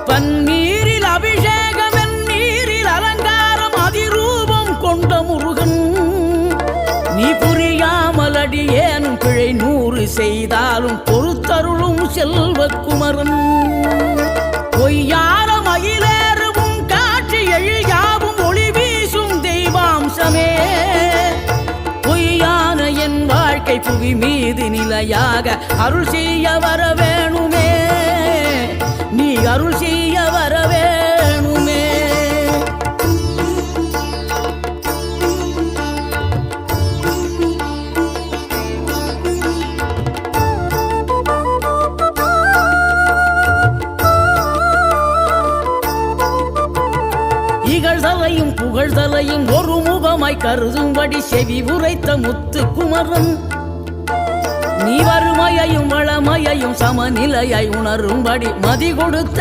பன்னீரில் அபிஷேகம் நீரில் அலங்காரம் அதிரூபம் கொண்ட முருகன் நீ புரியாமல் அடியேனும் பிழை 100 செய்தாலும் பொறுத்தருளும் செல்வக்குமரன் பொய்யான மயிலேறும் காட்சி எழியாவும் ஒளி வீசும் தெய்வாம்சமே பொய்யான என் வாழ்க்கை புவி மீது நிலையாக அருள் செய்ய வர வேணுமே நீ அருள் செய்ய வர வேணுமே இகழ்தலையும் புகழ்தலையும் ஒரு முகமாய் கருதும்படி செவி உரைத்த முத்துக்குமரன் நீ வறுமையையும் வளமையையும் சமநிலையை உணரும்படி மதி கொடுத்த